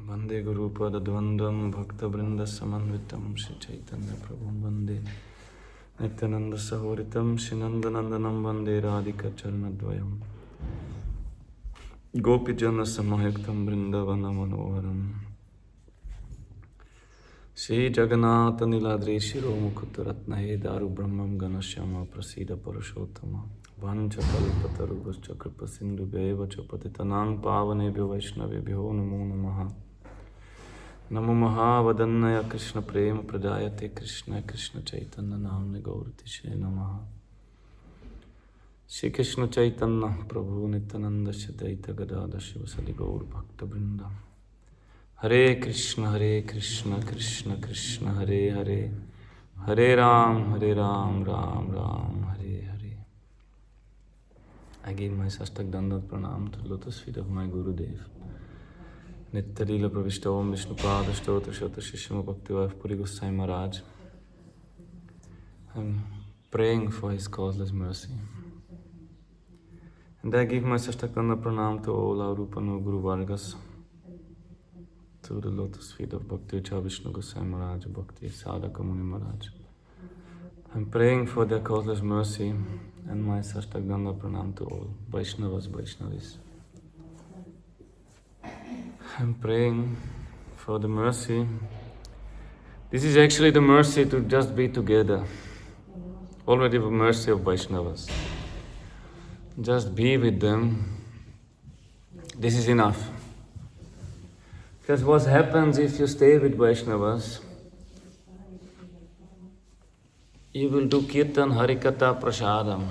Vande Guru Pada Dvandvam Bhakta Vrinda Samanvitam Shri Chaitanya Prabhum Vande Nityananda Sahoritam Shri Nandanandanam Vande Radhika Charanadvayam Gopijana Samahektam Vrindavana Manoharam Shri Jagannatha Niladri Shiro Mukutaratnahe Daru Brahmam Ganashyama Prasida Parashottama Vancha Kalpatarubhascha Kripa Sindhu Bheva Chapatitanang Pavanebhyo Vaishnavebhyo Namo Namaha Namo Mahavadannaya Krishna Prema Pradayate Krishna Krishna Chaitanya Namne Gauratishe Namaha Shri Krishna Chaitanya Prabhu Nityananda Shadaita Gadada Shivasadi Gaur Bhakta Vrinda Hare Krishna Krishna Krishna Hare Hare Hare Ram Ram Ram Hare Hare. I give my Sastak Dandat Pranam to the lotus feet of my Gurudev. Nitya Pravishta Om Vishnu Pada Stota Shota Shishima Bhakti Puri Gosai Maharaj. I'm praying for his causeless mercy. And I give my Sastak Dandat Pranam to all our Rupano Guru Vargas, to the lotus feet of Bhakti Vishnu Gosai Maharaj, Bhakti Sadhaka Muni Maharaj. I'm praying for their causeless mercy and my Sastak Dandat Pranam to all Vaishnavis. I'm praying for the mercy. This is actually the mercy to just be together. Already the mercy of Vaishnavas. Just be with them. This is enough. Because what happens if you stay with Vaishnavas? You will do kirtan, harikatha, prasadam.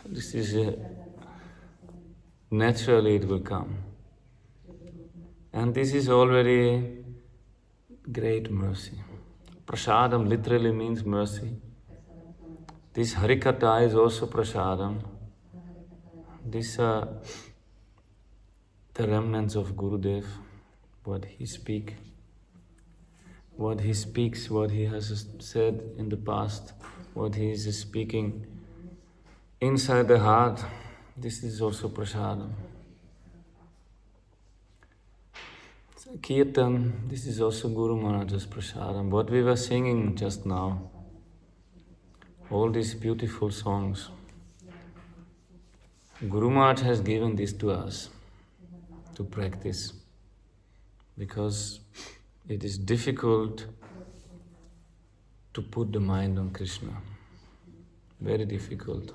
This is naturally it will come. And this is already great mercy. Prasadam literally means mercy. This harikatha is also prasadam. These are the remnants of Gurudev, what he speaks, what he has said in the past, what he is speaking inside the heart. This is also prasadam. Kirtan, this is also Guru Maharaj's prasadam. What we were singing just now, all these beautiful songs, Guru Maharaj has given this to us to practice, because it is difficult to put the mind on Krishna. Very difficult.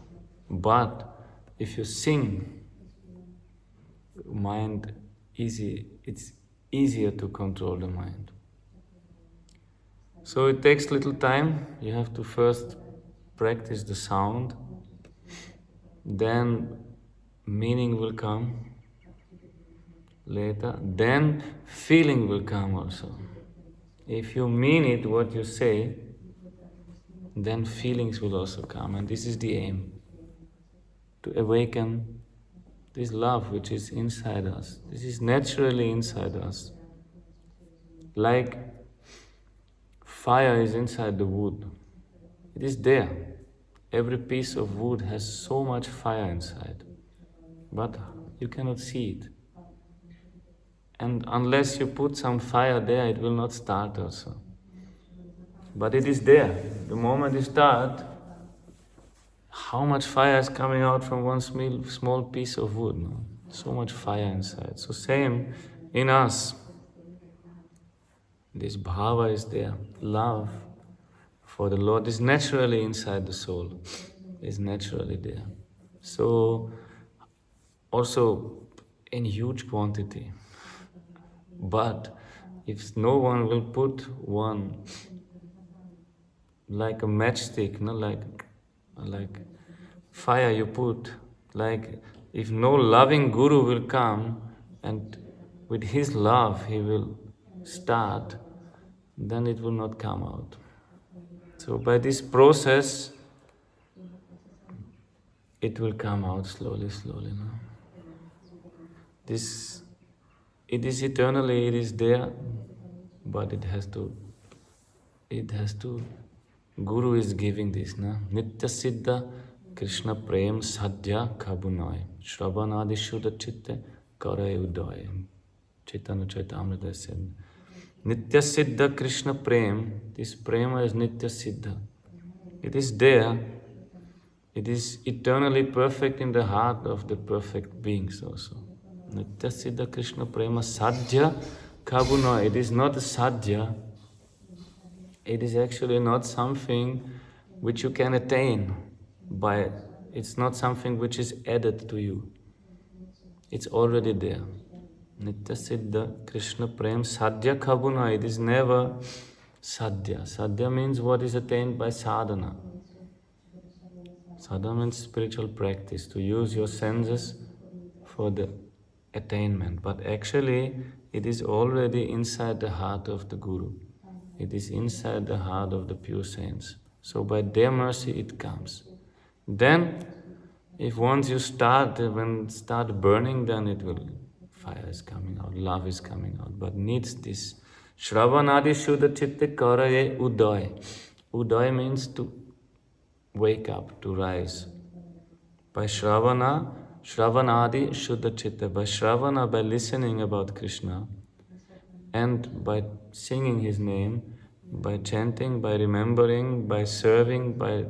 But if you sing, mind it's easier to control the mind. So it takes little time. You have to first practice the sound, then meaning will come later, then feeling will come also. If you mean it, what you say, then feelings will also come, and this is the aim, to awaken this love which is inside us. This is naturally inside us. Like fire is inside the wood. It is there. Every piece of wood has so much fire inside, but you cannot see it. And unless you put some fire there, it will not start also. But it is there. The moment you start, how much fire is coming out from one small piece of wood? No? So much fire inside. So same in us. This bhava is there. Love for the Lord is naturally inside the soul. Is naturally there. So also in huge quantity. But if no one will put one like a matchstick, no, like fire you put, like if no loving guru will come and with his love he will start, then it will not come out. So by this process, it will come out slowly. No? It is eternally, it is there, but it has to, Guru is giving this, na? Nitya Siddha Krishna Prem Sadhya Kabunai Shravanadi Shuddha Chitte Kare Uday Chaitanya Charitamrita said, Nitya Siddha Krishna Prem, this prema is Nitya Siddha. It is there, it is eternally perfect in the heart of the perfect beings also. Nitya Siddha Krishna Prema Sadhya Kabuna, it is not a sadhya, it is actually not something which you can attain by, it's not something which is added to you. It's already there. Nitya Siddha Krishna Prem Sadhya Kabuna, it is never sadhya. Sadhya means what is attained by sadhana. Sadhana means spiritual practice, to use your senses for the attainment. But actually, it is already inside the heart of the Guru. It is inside the heart of the pure saints. So by their mercy it comes. Then, if once you start burning, then it will, fire is coming out, love is coming out. But needs this. Shravanadi Shuddha Chitta Karaye Uday. Uday means to wake up, to rise. By Shravanadi Shuddha Chitta. By Shravana, by listening about Krishna, and by singing his name, by chanting, by remembering, by serving, by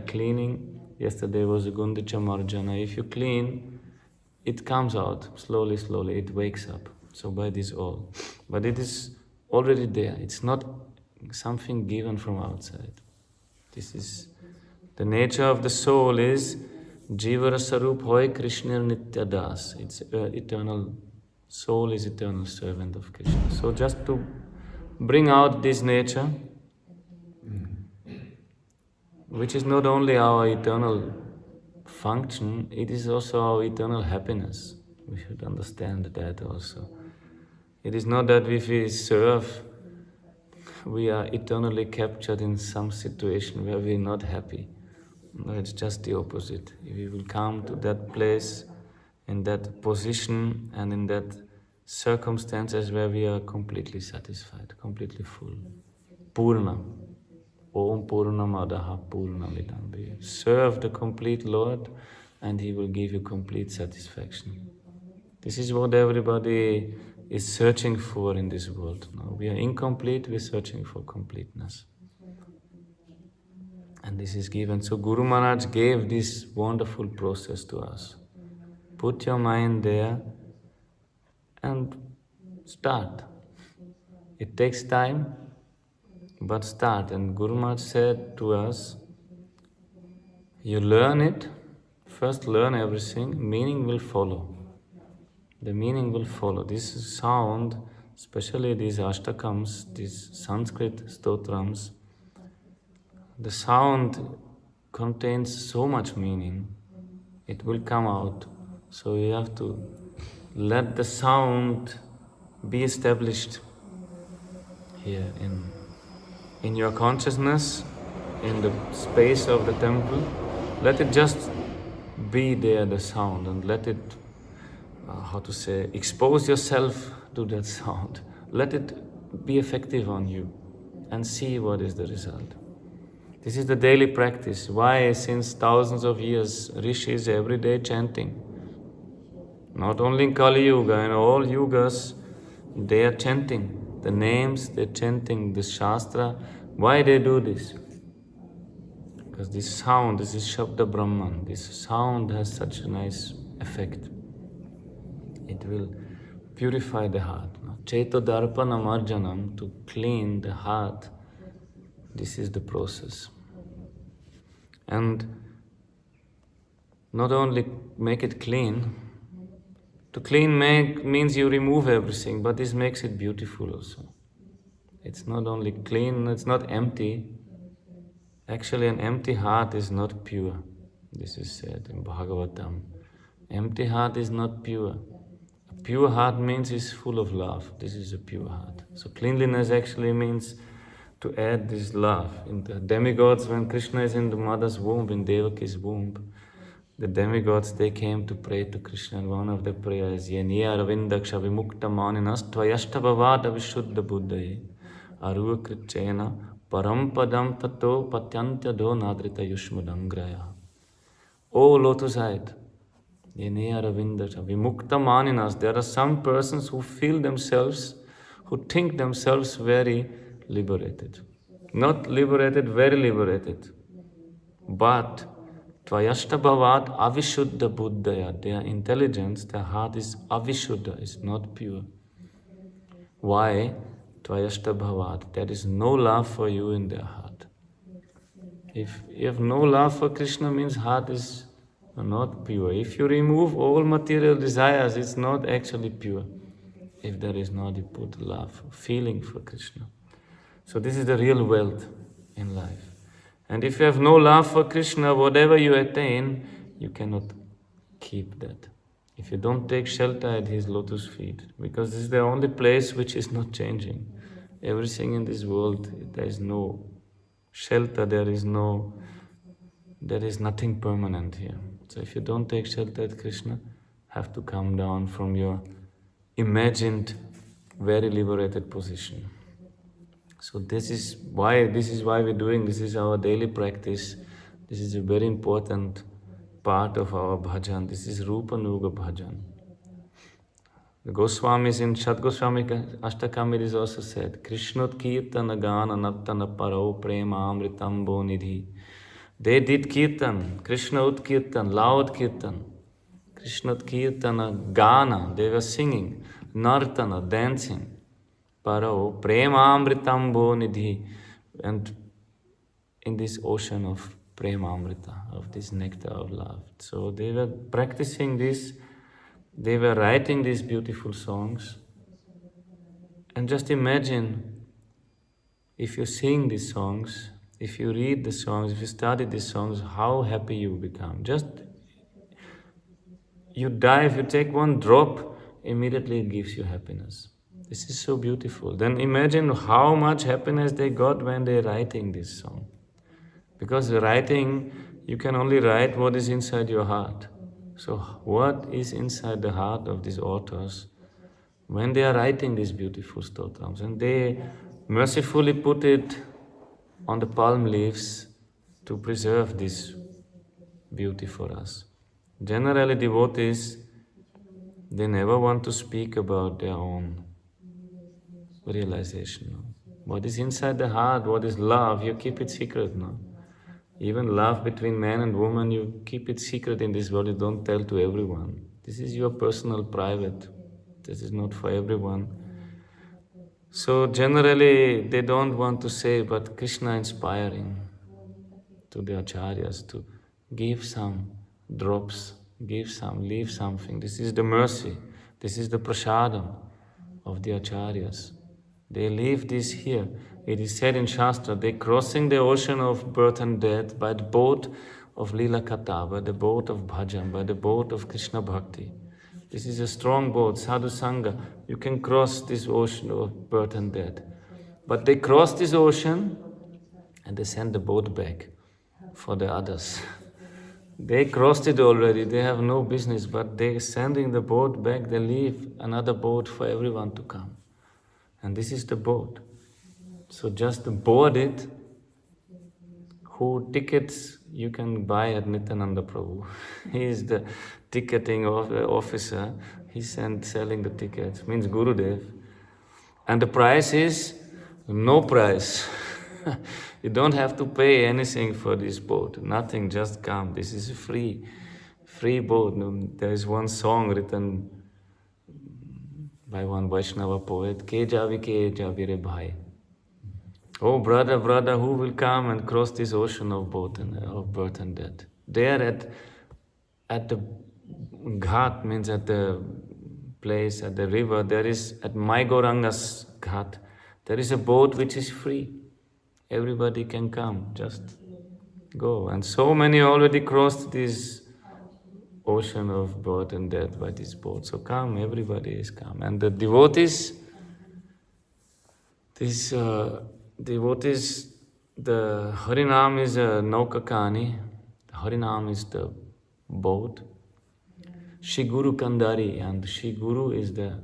cleaning. Yesterday was a Gundicha Marjana. If you clean, it comes out slowly, it wakes up. So by this all. But it is already there. It's not something given from outside. This is the nature of the soul is Jivara Sarup Hoy Krishna Nitya Das. It's eternal. Soul is eternal servant of Krishna. So just to bring out this nature, which is not only our eternal function, it is also our eternal happiness. We should understand that also. It is not that if we serve, we are eternally captured in some situation where we are not happy. No, it's just the opposite. We will come to that place, in that position and in that circumstances where we are completely satisfied, completely full. Purna. Om Purnamadaha Purnamidam. Serve the complete Lord and He will give you complete satisfaction. This is what everybody is searching for in this world. No, we are incomplete, we are searching for completeness. And this is given. So Guru Maharaj gave this wonderful process to us. Put your mind there and start. It takes time, but start. And Guru Maharaj said to us, you learn it, first learn everything, meaning will follow. The meaning will follow. This sound, especially these ashtakams, these Sanskrit stotrams, the sound contains so much meaning, it will come out. So you have to let the sound be established here in your consciousness, in the space of the temple. Let it just be there, the sound, and let it, expose yourself to that sound. Let it be effective on you and see what is the result. This is the daily practice. Why, since thousands of years, rishis every day chanting. Not only in Kali Yuga, in all yugas, they are chanting the names, they are chanting the Shastra. Why they do this? Because this sound, this is Shabda Brahman, this sound has such a nice effect. It will purify the heart. Chaito Darpana Marjanam, to clean the heart, this is the process. And not only make it clean, to clean means you remove everything, but this makes it beautiful also. It's not only clean, it's not empty. Actually, an empty heart is not pure. This is said in Bhagavatam. Empty heart is not pure. A pure heart means it's full of love. This is a pure heart. So cleanliness actually means to add this love. In the demigods, when Krishna is in the mother's womb, in Devaki's womb, the demigods, they came to pray to Krishna, and one of the prayers is Yeniya Ravindaksha Vimukta Maninas Tvayashtabhavada Vishuddha Buddhaye Aruva Krichena Parampadam Tato Patyantya Do Nadrita Yushmudangraya. O lotus-eyed, Yene Aravindata, Vimukta Maninas. There are some persons who feel themselves, who think themselves very liberated. Not liberated, very liberated. But Tvayashta Bhavat Avishuddha Buddhaya, their intelligence, their heart is Avishuddha, is not pure. Why? Tvayashta Bhavat, there is no love for you in their heart. If you have no love for Krishna, means heart is not pure. If you remove all material desires, it's not actually pure. If there is not, you put love, feeling for Krishna. So this is the real wealth in life. And if you have no love for Krishna, whatever you attain, you cannot keep that. If you don't take shelter at his lotus feet, because this is the only place which is not changing. Everything in this world, there is no shelter, there is nothing permanent here. So if you don't take shelter at Krishna, have to come down from your imagined, very liberated position. So this is why we're doing, this is our daily practice. This is a very important part of our bhajan. This is Rupa Nuga bhajan. The Goswamis in Shat Goswami Ashtakam it is also said, Krishnot Kirtana Gana Nattana Paro Prema Amritam Bonidhi. They did Kirtan, Krishna Ut Kirtan, loud Kirtan. Krishnot Kirtana Gana, they were singing, Nartana, dancing. Paro, Premamritam Bonidhi, and in this ocean of Premamrita, of this nectar of love. So they were practicing this, they were writing these beautiful songs. And just imagine, if you sing these songs, if you read the songs, if you study these songs, how happy you become. Just, you die, if you take one drop, immediately it gives you happiness. This is so beautiful. Then imagine how much happiness they got when they're writing this song. Because writing, you can only write what is inside your heart. So what is inside the heart of these authors when they are writing these beautiful stotrams? And they mercifully put it on the palm leaves to preserve this beauty for us. Generally, devotees, they never want to speak about their own realization. What is inside the heart, what is love, you keep it secret. No? Even love between man and woman, you keep it secret in this world, you don't tell to everyone. This is your personal, private. This is not for everyone. So generally, they don't want to say, but Krishna inspiring to the acharyas to give some drops, give some, leave something. This is the mercy. This is the prasadam of the acharyas. They leave this here. It is said in Shastra, they crossing the ocean of birth and death by the boat of Lila Katha, by the boat of Bhajan, by the boat of Krishna Bhakti. This is a strong boat, Sadhu Sangha. You can cross this ocean of birth and death. But they cross this ocean and they send the boat back for the others. They crossed it already, they have no business, but they sending the boat back, they leave another boat for everyone to come. And this is the boat. So just board it. Who tickets you can buy at Nityananda Prabhu. He is the ticketing officer. He's selling the tickets, means Gurudev. And the price is no price. You don't have to pay anything for this boat. Nothing, just come. This is a free boat. There is one song written by one Vaishnava poet, Ke javi re bhai. Oh brother, who will come and cross this ocean of birth and death? There at the ghat, means at the place, at the river, there is, at Maigoranga's ghat, there is a boat which is free. Everybody can come, just go. And so many already crossed this ocean of birth and death by this boat. So come, everybody is come. And the devotees, the Harinam is a Naukakani, Harinam is the boat, Shri Guru Kandari, and Shri Guru is the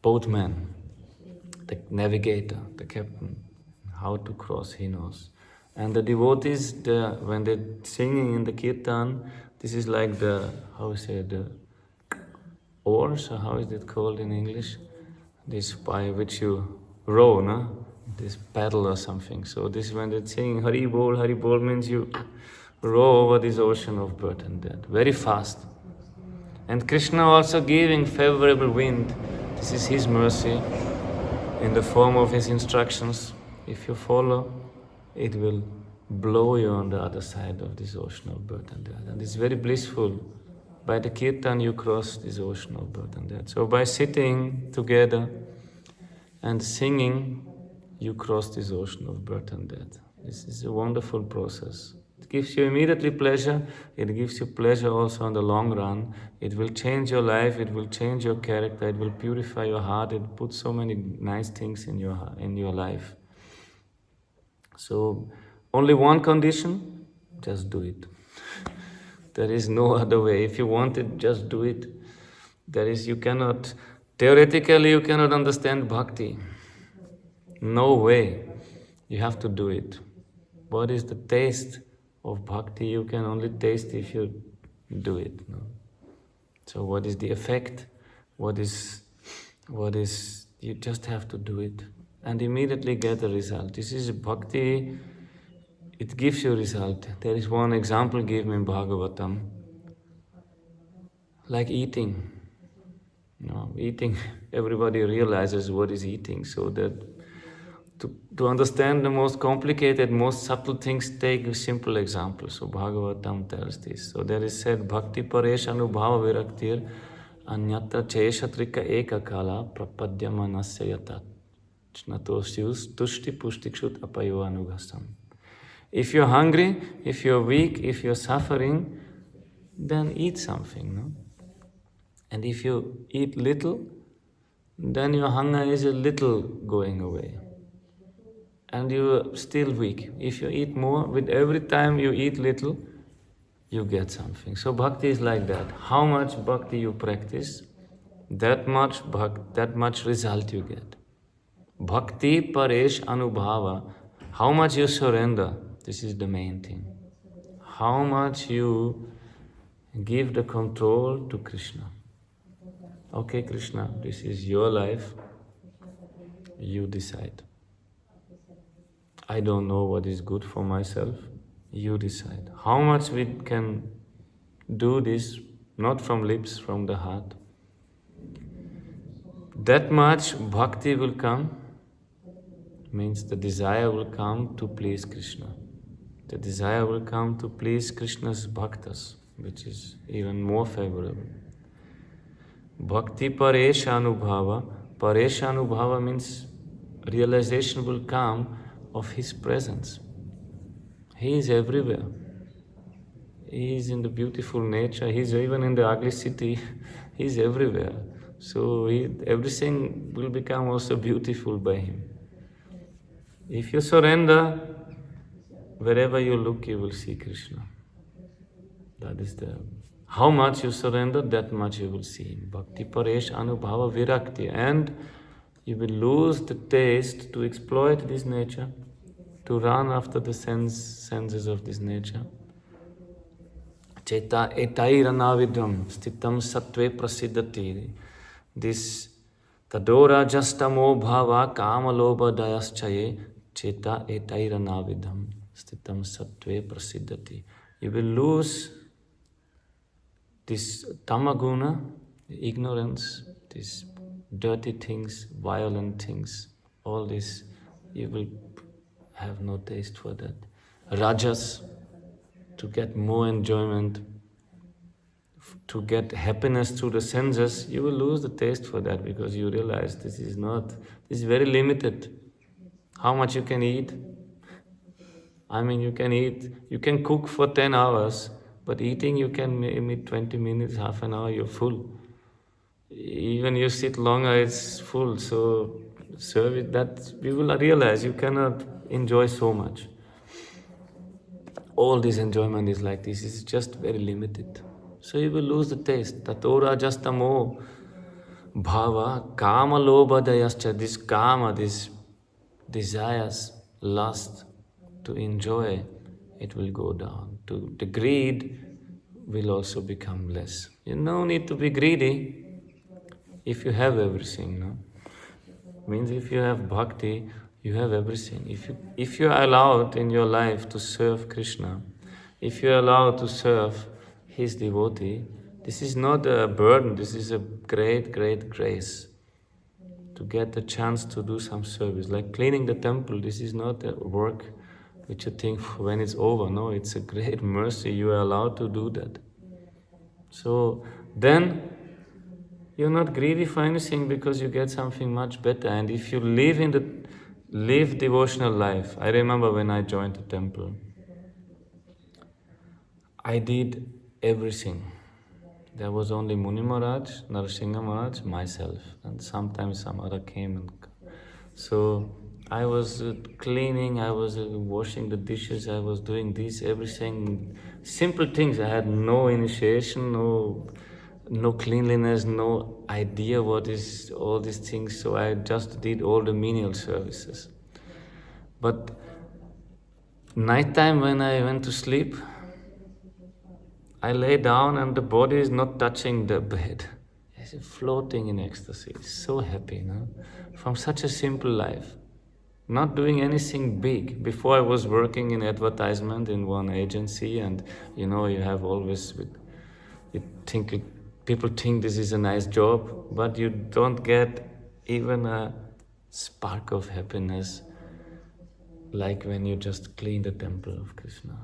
boatman, the navigator, the captain. How to cross, he knows. And the devotees, when they're singing in the kirtan, This is like the, how we say, the oars, or how is it called in English? This by which you row, no? This paddle or something. So this, when they're saying Haribol, Haribol means you row over this ocean of birth and death, very fast. And Krishna also giving favorable wind. This is his mercy in the form of his instructions. If you follow, it will blow you on the other side of this ocean of birth and death. And it's very blissful. By the kirtan you cross this ocean of birth and death. So by sitting together and singing, you cross this ocean of birth and death. This is a wonderful process. It gives you immediately pleasure. It gives you pleasure also in the long run. It will change your life. It will change your character. It will purify your heart. It will put so many nice things in your life. So only one condition, just do it. There is no other way. If you want it, just do it. Theoretically you cannot understand bhakti. No way. You have to do it. What is the taste of bhakti? You can only taste if you do it. No? So what is the effect? What is, you just have to do it and immediately get a result. This is bhakti, it gives you a result. There is one example given in Bhagavatam, like eating. Eating, everybody realizes what is eating, so that to understand the most complicated, most subtle things, take a simple example. So Bhagavatam tells this. So there is said, Bhakti paresh anubhava viraktir anyatra cheshatrika eka kala prapadyamanasya yatat chnatosyus tushti pushtikshut apayo anugasam. If you're hungry, if you're weak, if you're suffering, then eat something, no? And if you eat little, then your hunger is a little going away. And you're still weak. If you eat more, with every time you eat little, you get something. So bhakti is like that. How much bhakti you practice, that much result you get. Bhakti paresh anubhava. How much you surrender, this is the main thing. How much you give the control to Krishna. Okay, Krishna, this is your life. You decide. I don't know what is good for myself. You decide. How much we can do this, not from lips, from the heart. That much bhakti will come, means the desire will come to please Krishna. The desire will come to please Krishna's bhaktas, which is even more favorable. Bhakti paresha anubhava. Paresha anubhava means realization will come of his presence. He is everywhere. He is in the beautiful nature. He is even in the ugly city. He is everywhere. So everything will become also beautiful by him. If you surrender, wherever you look, you will see Krishna. That is how much you surrender, that much you will see him. Bhakti paresh anubhava virakti. And you will lose the taste to exploit this nature, to run after the senses of this nature. Cheta etairanavidam stitam sattve prasiddhati. This tadora justamo bhava kamaloba dayaschaye cheta etairanavidam stitam sattve prasiddhati. You will lose this tamaguna, ignorance, these dirty things, violent things, all this, you will have no taste for that. Rajas, to get more enjoyment, to get happiness through the senses, you will lose the taste for that because you realize this is very limited. How much you can eat? I mean, you can cook for 10 hours, but eating you can maybe 20 minutes, half an hour, you're full. Even you sit longer, it's full. So serve it, that you will realize you cannot enjoy so much. All this enjoyment is like this, it's just very limited. So you will lose the taste. Tatora justamo bhava kama loba dayascha. This kama, this desires, lust to enjoy, it will go down. The greed will also become less. You no need to be greedy if you have everything, no? Means if you have bhakti, you have everything. If you are allowed in your life to serve Krishna, if you are allowed to serve his devotee, this is not a burden, this is a great, great grace. To get a chance to do some service, like cleaning the temple, this is not a work which you think when it's over. No, it's a great mercy, you are allowed to do that. So then you're not greedy for anything because you get something much better. And if you live devotional life, I remember when I joined the temple, I did everything. There was only Muni Maharaj, Narasingha Maharaj, myself, and sometimes some other came and so I was cleaning, I was washing the dishes, I was doing this, everything, simple things. I had no initiation, no cleanliness, no idea what is all these things, so I just did all the menial services. But nighttime when I went to sleep, I lay down and the body is not touching the bed. It's floating in ecstasy. So happy, no? From such a simple life. Not doing anything big. Before I was working in advertisement in one agency, and you have always, people think this is a nice job, but you don't get even a spark of happiness like when you just clean the temple of Krishna.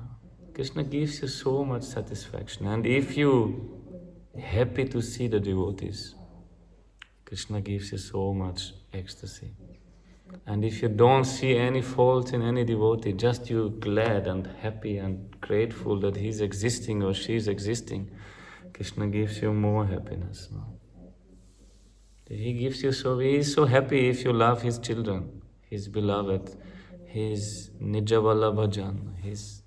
Krishna gives you so much satisfaction, and if you happy to see the devotees, Krishna gives you so much ecstasy. And if you don't see any fault in any devotee, just you glad and happy and grateful that he's existing or she's existing, Krishna gives you more happiness. No? He is so happy if you love his children, his beloved, his Nijavala Bhajan, his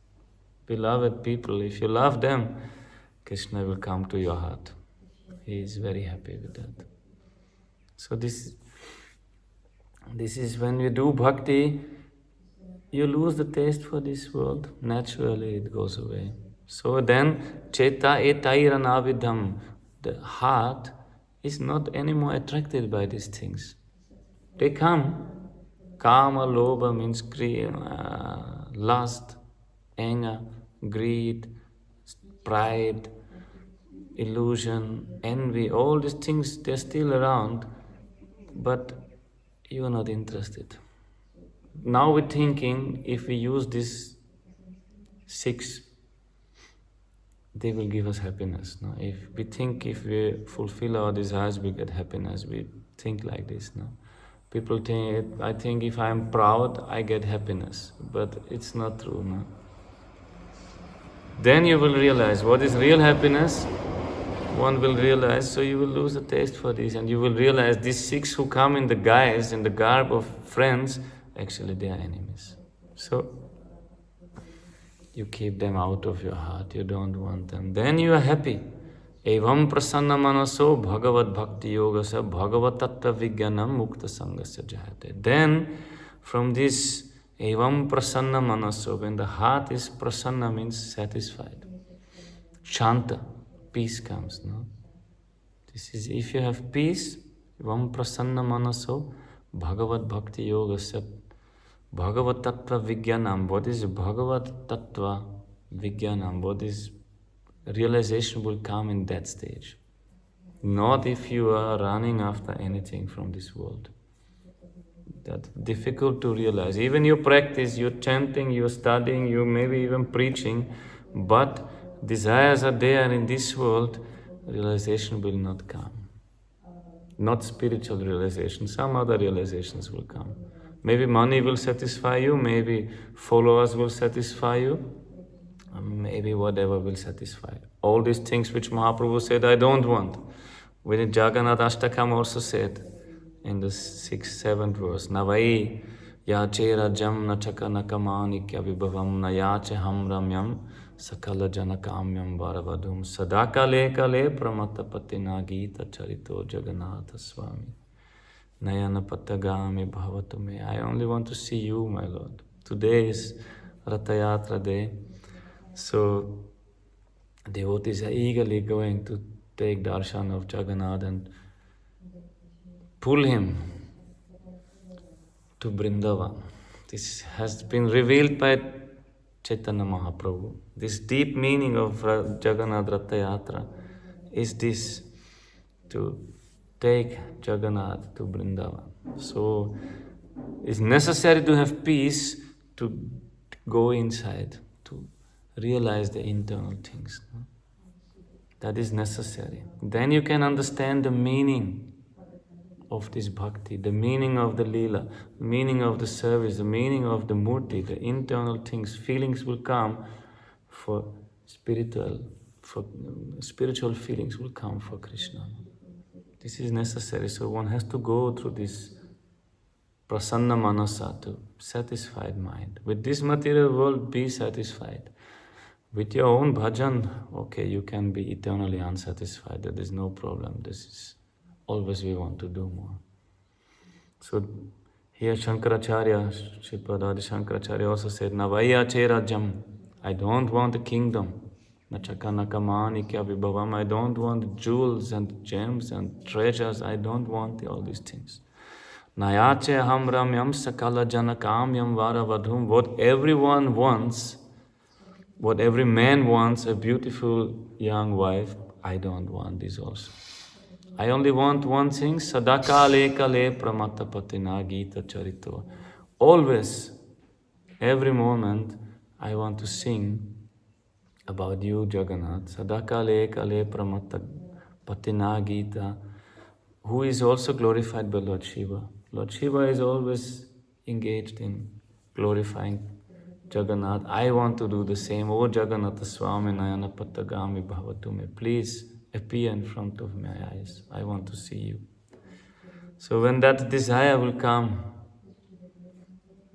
beloved people. If you love them, Krishna will come to your heart. He is very happy with that. So this is when you do bhakti, you lose the taste for this world. Naturally, it goes away. So then, cheta etairanabidham, the heart is not anymore attracted by these things. They come. Kama, lobha means lust, anger, greed, pride, illusion, envy, all these things, they're still around, but you are not interested. Now we're thinking, if we use these 6, they will give us happiness. No? If we fulfill our desires, we get happiness. We think like this. No? People think, I think if I'm proud, I get happiness. But it's not true. No? Then you will realize what is real happiness. One will realize, so you will lose the taste for this, and you will realize these 6 who come in the guise, in the garb of friends, actually they are enemies. So you keep them out of your heart, you don't want them. Then you are happy. Evam prasanna manaso bhagavad bhakti yogasa bhagavad tattva vijnanam mukta sangasya jayate. Then from this evam prasanna manaso, when the heart is prasanna means satisfied. Shanta. Peace comes, no? This is, if you have peace, Vam prasanna manaso, Bhagavad Bhakti Yoga Sat, Bhagavad Tattva Vijnanam. What is Bhagavad Tattva Vijnanam? What is realization will come in that stage. Not if you are running after anything from this world. That's difficult to realize. Even you practice, you're chanting, you're studying, you maybe even preaching, but desires are there in this world, realization will not come. Not spiritual realization, some other realizations will come. Maybe money will satisfy you, maybe followers will satisfy you, maybe whatever will satisfy you. All these things which Mahaprabhu said, I don't want. When Jagannath Ashtakam also said in the 6th, 7th verse, Navai yache rajam nachaka nakamani kya vibhavam nayache ham ramyam sakala janakamyam varavadhum sadakale kale pramatapati nagita charito Jagannatha Swami nayana patagami bhavatume. I only want to see you, my Lord. Today is Ratha Yatra day, so devotees are eagerly going to take darshan of Jagannath and pull him to Vrindavan. This has been revealed by Chaitanya Mahaprabhu. This deep meaning of Jagannath Ratha Yatra is this, to take Jagannath to Vrindavan. So it's necessary to have peace to go inside, to realize the internal things. That is necessary. Then you can understand the meaning of this bhakti, the meaning of the lila, the meaning of the service, the meaning of the murti, the internal things. Feelings will come for spiritual feelings will come for Krishna. This is necessary. So one has to go through this prasanna manasa, to satisfied mind. With this material world, be satisfied. With your own bhajan, okay, you can be eternally unsatisfied. There is no problem. This is always we want to do more. So here Shankaracharya, Sripad Adi Shankaracharya also said, Navaya Cherajam, I don't want a kingdom. Nachaka nakamani kya vibhavam, I don't want jewels and gems and treasures. I don't want all these things. Nayache hamramyam sakala janakamyam varavadhum. What everyone wants, what every man wants, a beautiful young wife, I don't want this also. I only want one thing, sadakale kale pramattapatina gita charito. Always, every moment, I want to sing about you, Jagannath. Sadakale kale pramattapatina gita, who is also glorified by Lord Shiva. Lord Shiva is always engaged in glorifying Jagannath. I want to do the same. O Jagannatha Swami Nayana Pattagami Bhavatume. Please appear in front of my eyes. I want to see you. So when that desire will come,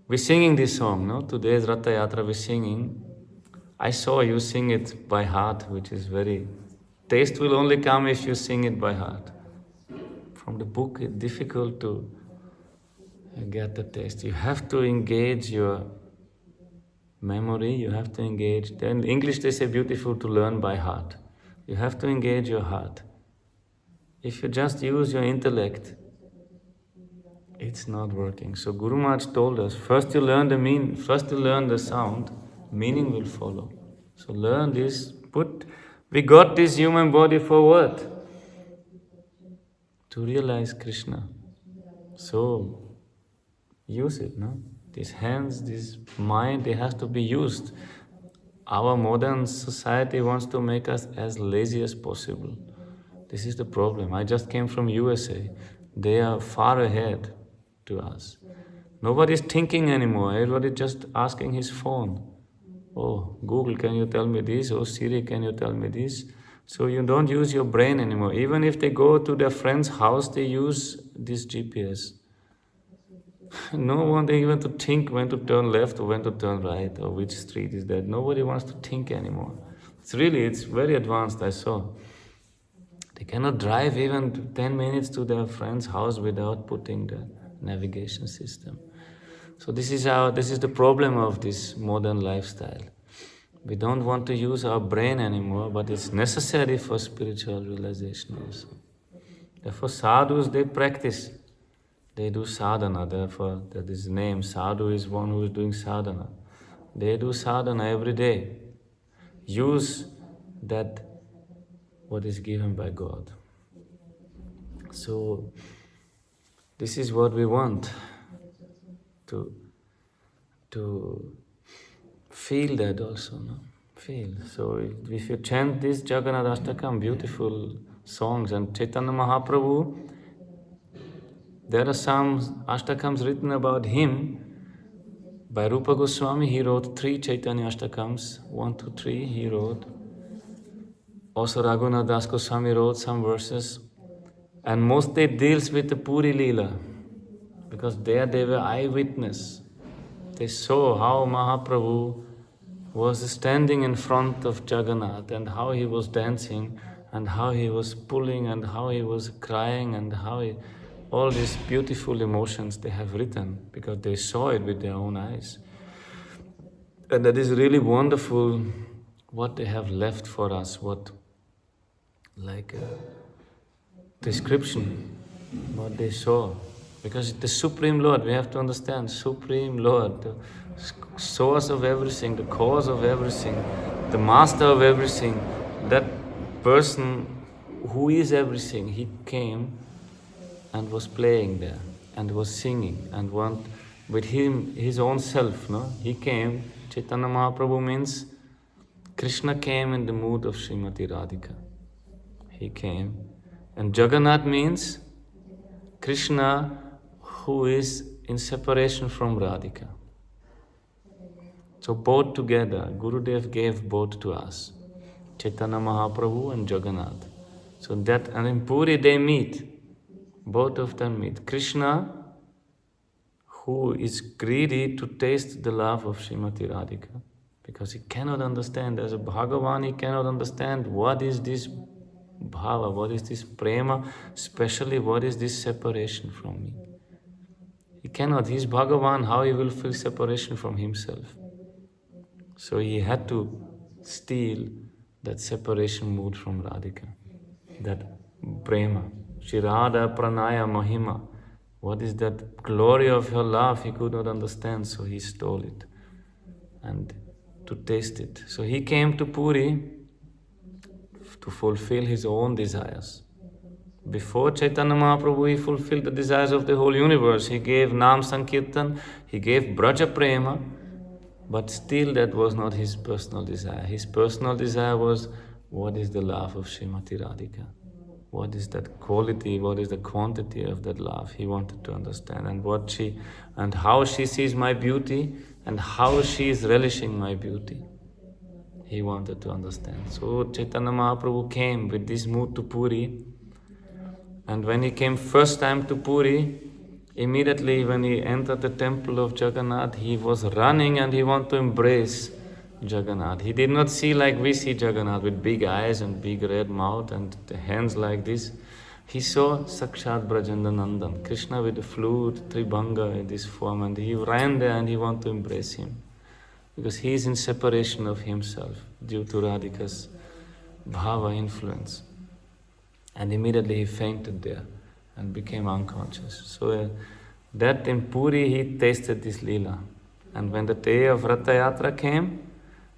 we're singing this song, no? Today's Ratha Yatra we're singing. I saw you sing it by heart, which is very... Taste will only come if you sing it by heart. From the book, it's difficult to get the taste. You have to engage your memory, you have to engage. Then in English they say beautiful to learn by heart. You have to engage your heart. If you just use your intellect, it's not working. So Guru Maharaj told us, first you learn the sound, meaning will follow. So learn this, we got this human body for what? To realize Krishna. So use it, no? These hands, this mind, they have to be used. Our modern society wants to make us as lazy as possible. This is the problem. I just came from USA. They are far ahead to us. Nobody is thinking anymore. Everybody is just asking his phone. Oh, Google, can you tell me this? Oh, Siri, can you tell me this? So you don't use your brain anymore. Even if they go to their friend's house, they use this GPS. No one even to think when to turn left or when to turn right or which street is that. Nobody wants to think anymore. It's very advanced, I saw. They cannot drive even 10 minutes to their friend's house without putting the navigation system. So this is the problem of this modern lifestyle. We don't want to use our brain anymore, but it's necessary for spiritual realization also. Therefore sadhus, they practice. They do sadhana, therefore that is the name. Sadhu is one who is doing sadhana. They do sadhana every day. Use that what is given by God. So this is what we want, to feel that also, no? Feel. So if you chant this Jagannath Ashtakam, beautiful songs, and Chaitanya Mahaprabhu, there are some Ashtakams written about him. By Rupa Goswami, he wrote 3 Chaitanya Ashtakams, 1, 2, 3, he wrote. Also Raghunath Das Goswami wrote some verses. And mostly deals with the Puri Leela, because there they were eyewitness. They saw how Mahaprabhu was standing in front of Jagannath and how he was dancing and how he was pulling and how he was crying and all these beautiful emotions they have written because they saw it with their own eyes. And that is really wonderful what they have left for us, what like a description, what they saw. Because the Supreme Lord, we have to understand, Supreme Lord, the source of everything, the cause of everything, the master of everything, that person who is everything, he came and was playing there and was singing and went with him, his own self. No? He came, Chaitanya Mahaprabhu means Krishna came in the mood of Srimati Radhika. He came. And Jagannath means Krishna who is in separation from Radhika. So both together, Gurudev gave both to us, Chaitanya Mahaprabhu and Jagannath. So that, and in Puri they meet, both of them meet. Krishna, who is greedy to taste the love of Srimati Radhika, because he cannot understand, as a Bhagavan, he cannot understand what is this bhava, what is this prema, especially what is this separation from me. He cannot, he is Bhagavan, how he will feel separation from himself? So he had to steal that separation mood from Radhika, that prema, Shirada Pranaya Mahima. What is that glory of her love? He could not understand, so he stole it and to taste it. So he came to Puri to fulfill his own desires. Before Chaitanya Mahaprabhu, he fulfilled the desires of the whole universe. He gave Nam Sankirtan, he gave Braja Prema, but still that was not his personal desire. His personal desire was, what is the love of Srimati Radhika? What is that quality, what is the quantity of that love? He wanted to understand, and how she sees my beauty, and how she is relishing my beauty. He wanted to understand. So Chaitanya Mahaprabhu came with this mood to Puri. And when he came first time to Puri, immediately when he entered the temple of Jagannath, he was running and he wanted to embrace Jagannath. He did not see like we see Jagannath with big eyes and big red mouth and the hands like this. He saw Sakshat Brajendanandan, Krishna with the flute, Tribhanga in this form, and he ran there and he wanted to embrace him. Because he is in separation of himself due to Radhika's bhava influence. And immediately he fainted there and became unconscious. So that in Puri he tasted this lila. And when the day of Ratha Yatra came,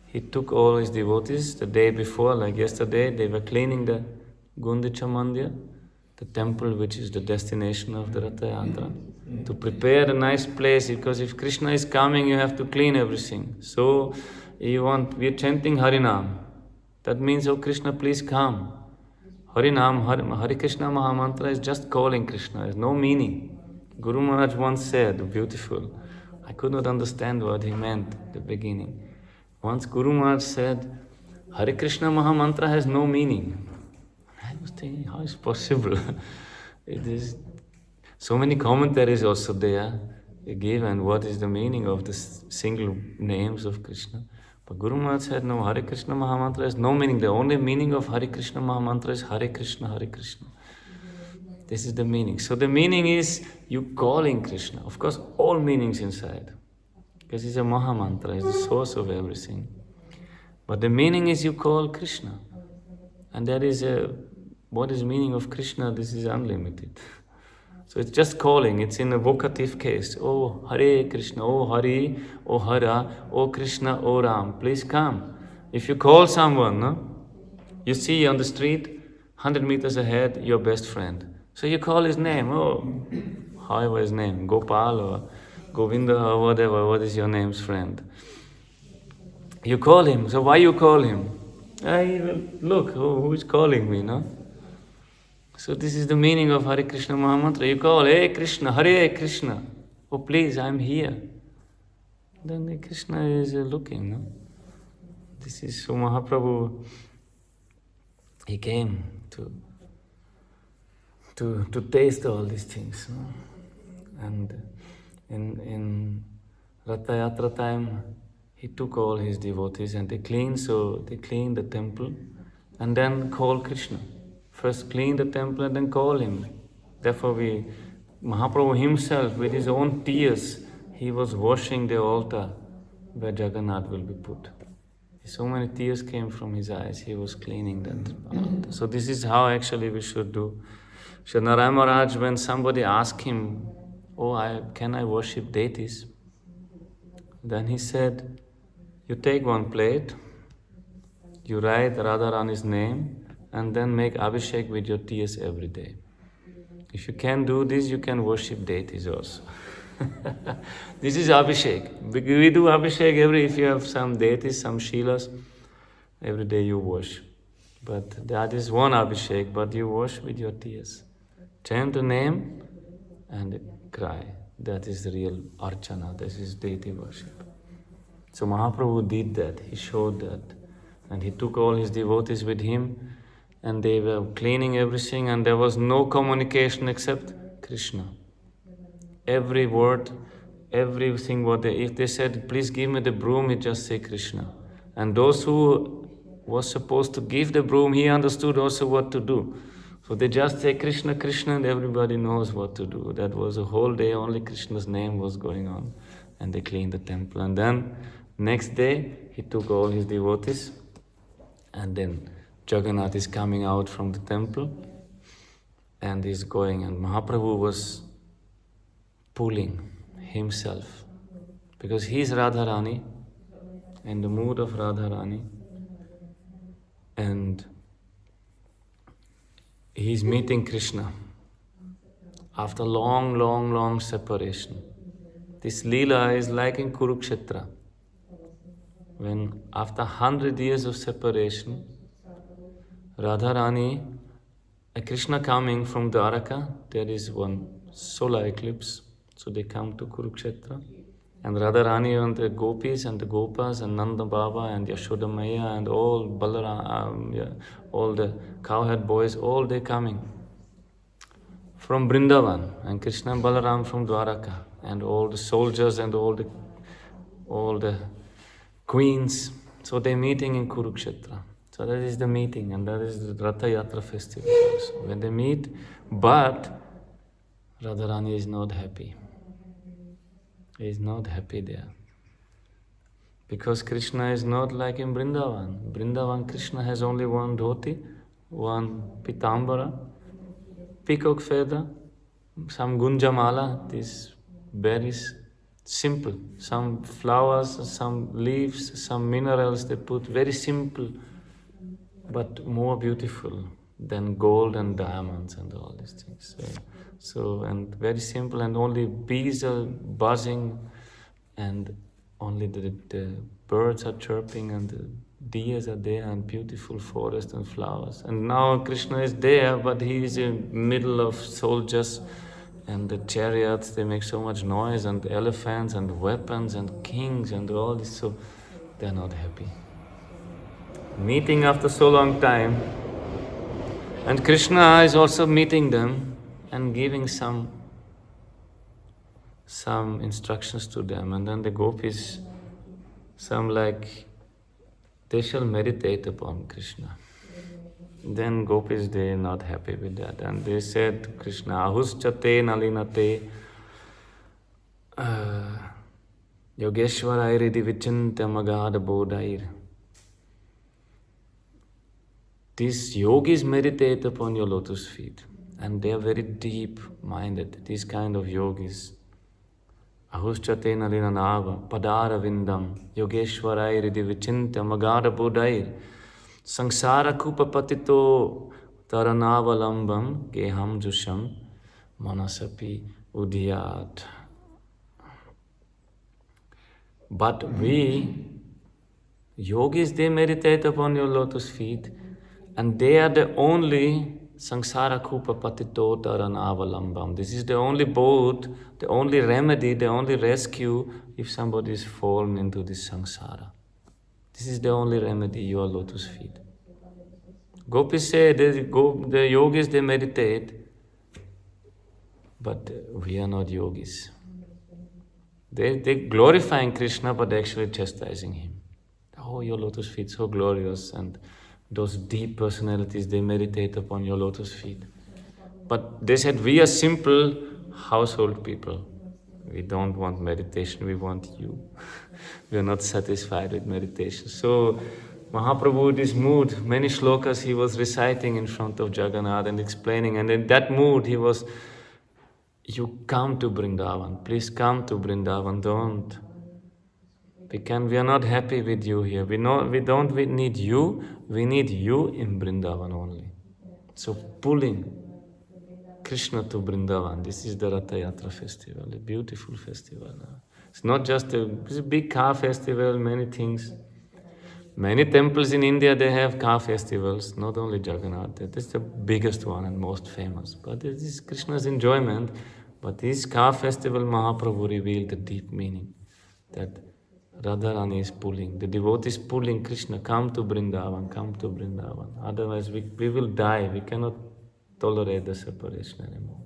he took all his devotees. The day before, like yesterday, they were cleaning the Gundicha Mandir, the temple which is the destination of the Ratha Yatra, to prepare a nice place, because if Krishna is coming, you have to clean everything. So we are chanting Harinam. That means, oh Krishna, please come. Harinam, Hare Krishna Mahamantra is just calling Krishna, has no meaning. Guru Maharaj once said, beautiful, I could not understand what he meant at the beginning. Once Guru Maharaj said, Hare Krishna Mahamantra has no meaning. I was thinking, how is possible? It is so many commentaries also there given what is the meaning of the single names of Krishna. But Guru Maharaj said, no, Hare Krishna Mahamantra has no meaning. The only meaning of Hare Krishna Mahamantra is Hare Krishna, Hare Krishna. This is the meaning. So the meaning is you calling Krishna. Of course, all meanings inside. Because it's a Mahamantra, it's the source of everything. But the meaning is you call Krishna. And there is what is meaning of Krishna? This is unlimited. So it's just calling, it's in a vocative case. Oh Hare Krishna, oh Hari, oh Hara, oh Krishna, oh Ram, please come. If you call someone, no? You see on the street, 100 meters ahead, your best friend. So you call his name, oh, however his name, Gopal or Govinda or whatever, what is your name's friend? You call him, so why you call him? Look, who is calling me, no? So this is the meaning of Hare Krishna Mahamantra. You call, hey Krishna, Hare Krishna. Oh please, I'm here. Then Krishna is looking, no? This is so Mahaprabhu, he came to taste all these things. No? And in Ratha Yatra time, he took all his devotees and they cleaned the temple and then called Krishna. First clean the temple and then call him. Therefore Mahaprabhu himself, with his own tears, he was washing the altar where Jagannath will be put. So many tears came from his eyes. He was cleaning that out. So this is how actually we should do. So Narayana Maharaj, when somebody asked him, can I worship deities? Then he said, you take one plate, you write Radharani's name, and then make abhishek with your tears every day. If you can do this, you can worship deities also. This is abhishek. We do abhishek if you have some deities, some shilas, every day you wash. But that is one abhishek, but you wash with your tears. Chant the name and cry. That is the real archana, this is deity worship. So Mahaprabhu did that, he showed that. And he took all his devotees with him, and they were cleaning everything, and there was no communication except Krishna. Every word, everything if they said, please give me the broom, he just say Krishna. And those who was supposed to give the broom, he understood also what to do. So they just say Krishna, Krishna, and everybody knows what to do. That was a whole day, only Krishna's name was going on. And they cleaned the temple. And then next day, he took all his devotees, and then Jagannath is coming out from the temple, and he's going, and Mahaprabhu was pulling himself, because he's Radharani, in the mood of Radharani, and he's meeting Krishna after long separation. This Leela is like in Kurukshetra, when after 100 years of separation, Radharani, Krishna coming from Dwaraka, there is one solar eclipse, so they come to Kurukshetra, and Radharani and the gopis and the gopas and Nanda Baba and Yashoda Maya and all Balaram, all the cowherd boys, all they coming from Vrindavan, and Krishna and Balaram from Dwaraka, and all the soldiers and all the queens. So they're meeting in Kurukshetra. So that is the meeting, and that is the Ratha Yatra Festival also. When they meet, but Radharani is not happy. He is not happy there. Because Krishna is not like in Vrindavan. Vrindavan, Krishna has only one dhoti, one pitambara, peacock feather, some gunjamala, these berries, simple. Some flowers, some leaves, some minerals they put, very simple, but more beautiful than gold and diamonds and all these things. So and very simple, and only bees are buzzing, and only the birds are chirping, and the deers are there, and beautiful forest and flowers. And now Krishna is there, but he is in the middle of soldiers, and the chariots, they make so much noise, and elephants and weapons and kings and all this, so they're not happy. Meeting after so long time, and Krishna is also meeting them and giving some instructions to them, and then the gopis, some like, they shall meditate upon Krishna. Then gopis, they are not happy with that, and they said to Krishna, ahuschate nalinate yogeshwarairi vichinte magada bodhair. These yogis meditate upon your lotus feet, and they are very deep-minded, these kind of yogis. Ahuschate nalina nava padara vindam yogeshwarai ridi vichintya magada bodhair sangsara kupa patito taranava geham jusham manasapi udiyat. But we, yogis, they meditate upon your lotus feet, and they are the only sangsara kupa patito taranava. This is the only boat, the only remedy, the only rescue if somebody is fallen into this sangsara. This is the only remedy, your lotus feet. Gopis say, the yogis, they meditate, but we are not yogis. They glorifying Krishna, but actually chastising him. Oh, your lotus feet, so glorious, and those deep personalities, they meditate upon your lotus feet. But they said, we are simple household people. We don't want meditation, we want you. We are not satisfied with meditation. So Mahaprabhu, in this mood, many shlokas he was reciting in front of Jagannath and explaining. And in that mood he was, you come to Vrindavan, please come to Vrindavan, don't. We are not happy with you here. We don't need you, we need you in Vrindavan only. So pulling Krishna to Vrindavan. This is the Ratha Yatra Festival, a beautiful festival. It's not just it's a big car festival, many things. Many temples in India, they have car festivals, not only Jagannath. That is the biggest one and most famous. But this is Krishna's enjoyment. But this car festival, Mahaprabhu revealed the deep meaning. That Radharani is pulling, the devotee is pulling Krishna, come to Vrindavan, come to Vrindavan. Otherwise we will die, we cannot tolerate the separation anymore.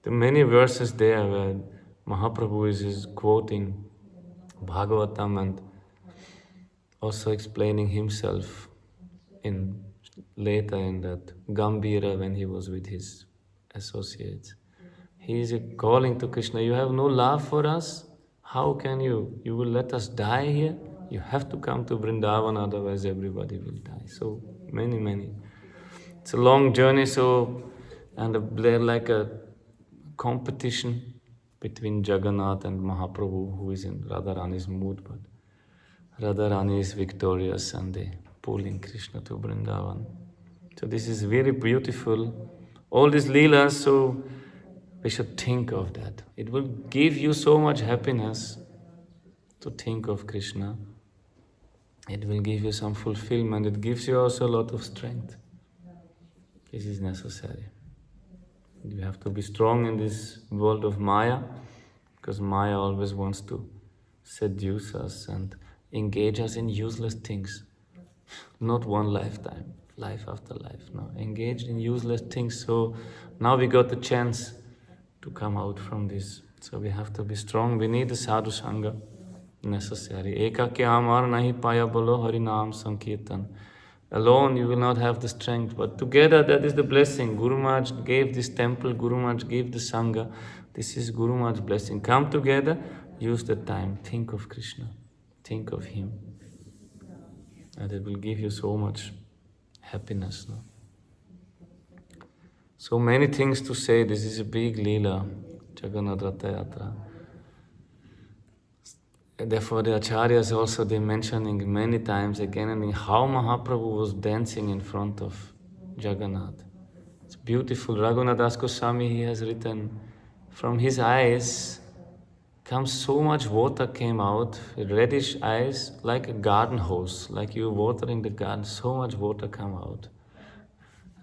There are many verses there where Mahaprabhu is quoting Bhagavatam and also explaining himself later in that Gambhira when he was with his associates. He is calling to Krishna, you have no love for us? How can you? You will let us die here? You have to come to Vrindavan, otherwise everybody will die. So many. It's a long journey, and they're like a competition between Jagannath and Mahaprabhu, who is in Radharani's mood, but Radharani is victorious and they pulling Krishna to Vrindavan. So this is very beautiful. All these leelas, so we should think of that. It will give you so much happiness to think of Krishna. It will give you some fulfillment. It gives you also a lot of strength. This is necessary. You have to be strong in this world of Maya, because Maya always wants to seduce us and engage us in useless things. Not one lifetime, life after life. No, engaged in useless things. So now we got the chance to come out from this. So we have to be strong. We need the sadhu sangha necessary. Eka ke amar nahi paya bolo harinam sankirtan. Alone you will not have the strength, but together that is the blessing. Guru Maharaj gave this temple, Guru Maharaj gave the sangha. This is Guru Maharaj's blessing. Come together, use the time, think of Krishna, think of him. And it will give you so much happiness. No? So many things to say. This is a big Leela, Jagannath Ratha Yatra. Therefore the Acharyas also, they mentioning many times again and again how Mahaprabhu was dancing in front of Jagannath. It's beautiful. Raghunath Das Goswami, he has written, from his eyes comes so much water came out, reddish eyes, like a garden hose, like you watering the garden, so much water come out.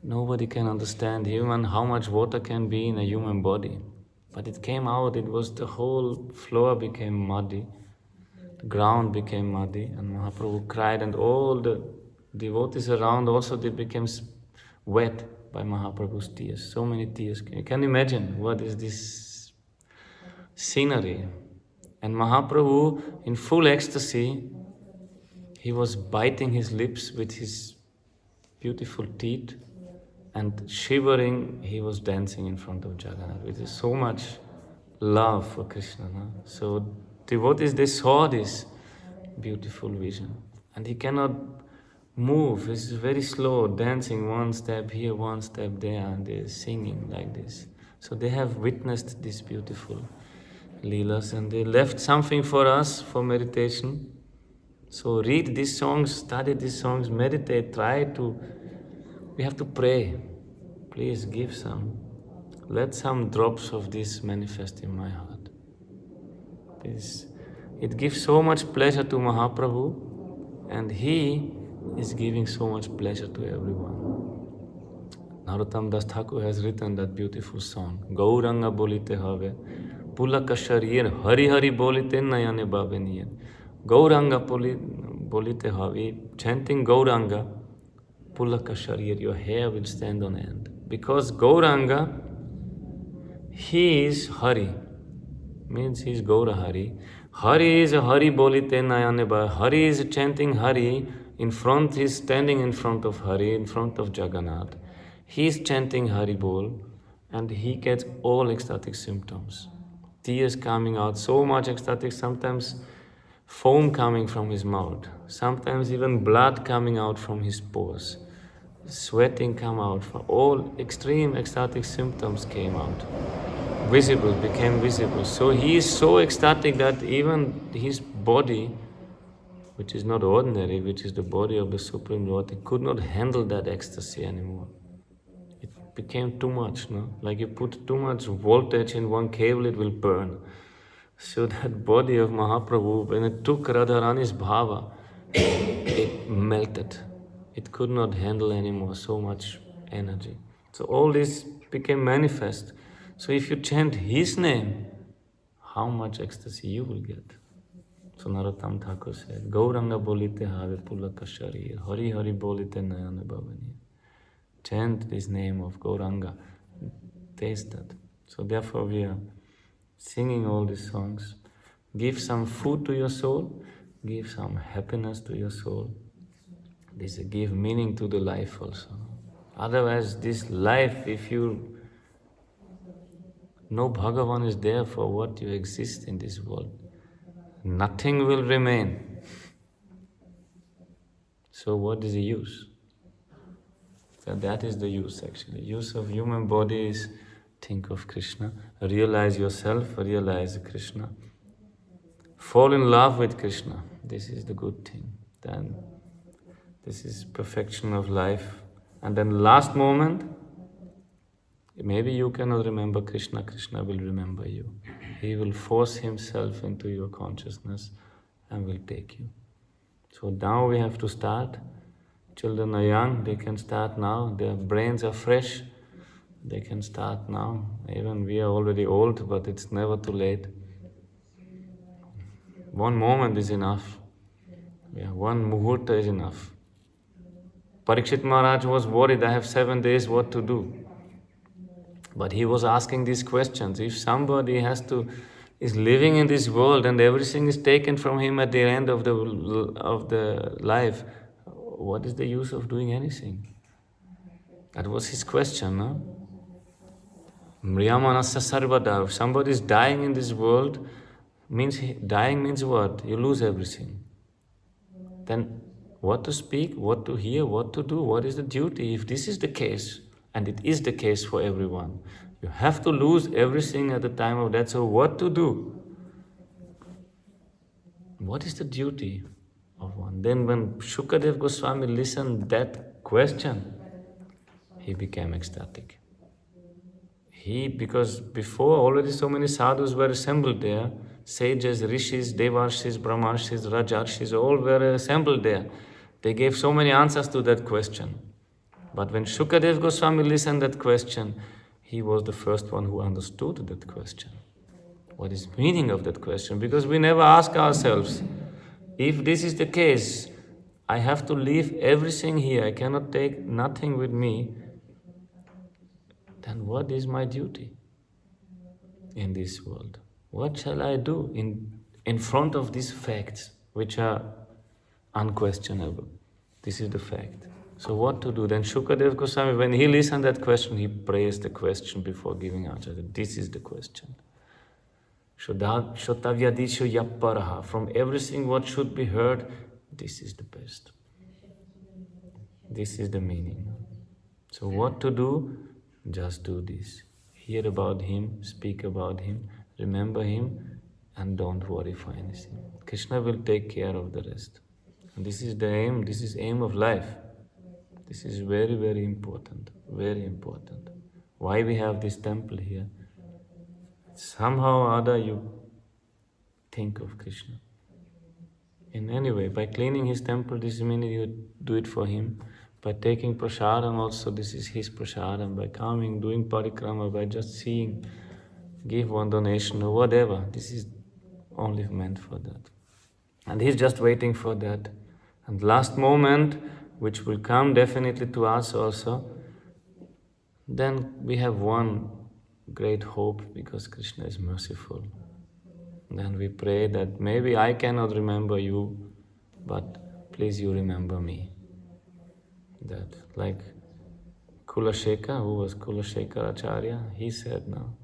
Nobody can understand even how much water can be in a human body. But it came out, it was the whole floor became muddy, the ground became muddy, and Mahaprabhu cried, and all the devotees around also, they became wet by Mahaprabhu's tears. So many tears. You can imagine what is this scenery. And Mahaprabhu, in full ecstasy, he was biting his lips with his beautiful teeth, and shivering, he was dancing in front of Jagannath with so much love for Krishna. No? So devotees, they saw this beautiful vision. And he cannot move. He's very slow, dancing one step here, one step there, and they're singing like this. So they have witnessed this beautiful Leelas, and they left something for us for meditation. So read these songs, study these songs, meditate, we have to pray. Please give some. Let some drops of this manifest in my heart. It gives so much pleasure to Mahaprabhu, and he is giving so much pleasure to everyone. Narottam Das Thakur has written that beautiful song. Gauranga bolite have, pulaka sharir, hari hari bolite nayane babeniyan. Gauranga bolite have, chanting Gauranga, pulaka sharir, your hair will stand on end. Because Gauranga, he is Hari, means he is Gaura Hari. Hari is a Hari bolite nayane ba. Hari is chanting Hari in front, he is standing in front of Hari, in front of Jagannath. He is chanting Haribol, and he gets all ecstatic symptoms. tears coming out, so much ecstatic, sometimes foam coming from his mouth, sometimes even blood coming out from his pores, sweating come out, from all extreme ecstatic symptoms came out. Visible, became visible. So he is so ecstatic that even his body, which is not ordinary, which is the body of the Supreme Lord, he could not handle that ecstasy anymore. It became too much, no? Like you put too much voltage in one cable, it will burn. So that body of Mahaprabhu, when it took Radharani's bhava, it melted. It could not handle anymore so much energy. So all this became manifest. So if you chant his name, how much ecstasy you will get. So Narottam Thakur said, Gauranga bolite have pulaka sharir, Hari Hari bolite nayane bhavani. Chant this name of Gauranga, taste that. So therefore we are singing all these songs. Give some food to your soul, give some happiness to your soul. This give meaning to the life also. Otherwise, this life, if you no Bhagavan is there for what you exist in this world, nothing will remain. So what is the use? So that is the use actually. Use of human body is think of Krishna, realize yourself, realize Krishna. Fall in love with Krishna. This is the good thing. Then this is perfection of life. And then last moment, maybe you cannot remember Krishna, Krishna will remember you. He will force himself into your consciousness and will take you. So now we have to start. Children are young, they can start now. Their brains are fresh, they can start now. Even we are already old, but it's never too late. One moment is enough. Yeah, one muhurta is enough. Parikshit Maharaj was worried, I have 7 days, what to do? But he was asking these questions. If somebody is living in this world and everything is taken from him at the end of the life, what is the use of doing anything? That was his question, no? Mriyamanasya sarvada. If somebody is dying in this world, dying means what? You lose everything. Then what to speak, what to hear, what to do, what is the duty? If this is the case, and it is the case for everyone, you have to lose everything at the time of death, so what to do? What is the duty of one? Then when Shukadev Goswami listened that question, he became ecstatic. Because before already so many sadhus were assembled there, sages, rishis, devarshis, brahmarshis, rajarshis, all were assembled there. They gave so many answers to that question. But when Shukadev Goswami listened that question, he was the first one who understood that question. What is the meaning of that question? Because we never ask ourselves, if this is the case, I have to leave everything here, I cannot take nothing with me, then what is my duty in this world? What shall I do in front of these facts, which are unquestionable? This is the fact. So what to do? Then Shukadev Goswami, when he listened to that question, he praised the question before giving answer. This is the question. Shotavyadisho yapparaha. From everything what should be heard, this is the best. This is the meaning. So what to do? Just do this. Hear about him, speak about him, remember him, and don't worry for anything. Krishna will take care of the rest. And this is the aim, this is aim of life. This is very, very important, very important. Why we have this temple here? Somehow or other you think of Krishna. In any way, by cleaning his temple, this means you do it for him. By taking prasadam also, this is his prasadam. By coming, doing parikrama, by just seeing, give one donation or whatever. This is only meant for that. And he's just waiting for that. And last moment, which will come definitely to us also, then we have one great hope because Krishna is merciful. Then we pray that maybe I cannot remember you, but please you remember me. That, like Kulashekar, who was Kulashekar Acharya, he said, no,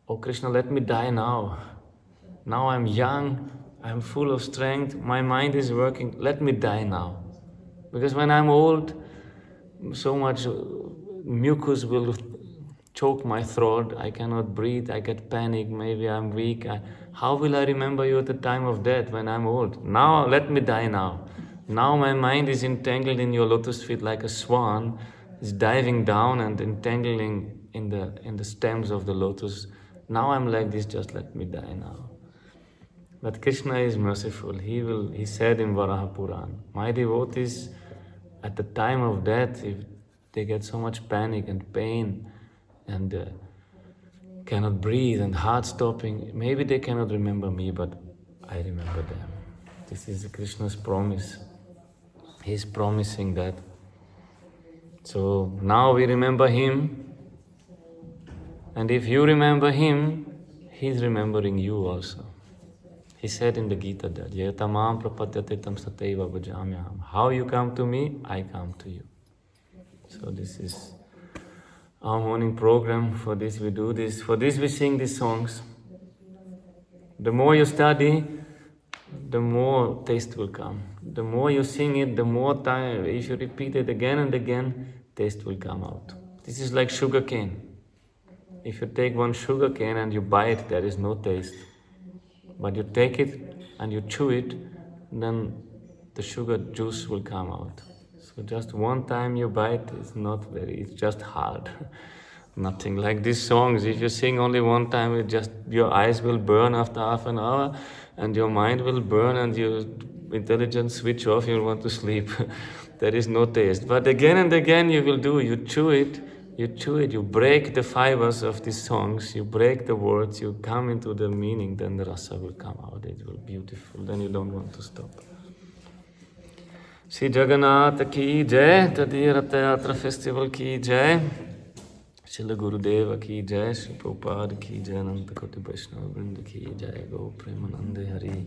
oh Krishna, let me die now. Now I'm young, I'm full of strength, my mind is working, let me die now. Because when I'm old, so much mucus will choke my throat, I cannot breathe, I get panic, maybe I'm weak. How will I remember you at the time of death when I'm old? Now, let me die now. Now my mind is entangled in your lotus feet like a swan, is diving down and entangling in the stems of the lotus. Now I'm like this, just let me die now. But Krishna is merciful. He said in Varaha Puran, my devotees at the time of death, if they get so much panic and pain and cannot breathe and heart stopping, maybe they cannot remember me, but I remember them. This is Krishna's promise. He is promising that. So now we remember him, and if you remember him, he is remembering you also. He said in the Gita that Yetamam prapadyate tam sateva bhajamyaham. How you come to me, I come to you. So this is our morning program. For this we do this. For this we sing these songs. The more you study, the more taste will come. The more you sing it, the more time, if you repeat it again and again, taste will come out. This is like sugar cane. If you take one sugar cane and you bite, there is no taste. But you take it and you chew it, then the sugar juice will come out. So just one time you bite, it's just hard. Nothing like these songs. If you sing only one time, your eyes will burn after half an hour, and your mind will burn, and your intelligence switch off, you'll want to sleep. There is no taste. But again and again you will do, you chew it, you break the fibers of these songs, you break the words, you come into the meaning, then the rasa will come out, it will be beautiful, then you don't want to stop. Shri Jagannath ki jai, Tadi Ratha Yatra Festival ki jai, Shri Gurudeva ki jai, Shri Prabhupada ki jai, Ananta Koti Vaishnava Vrinda ki jai, Gourpremanande Hari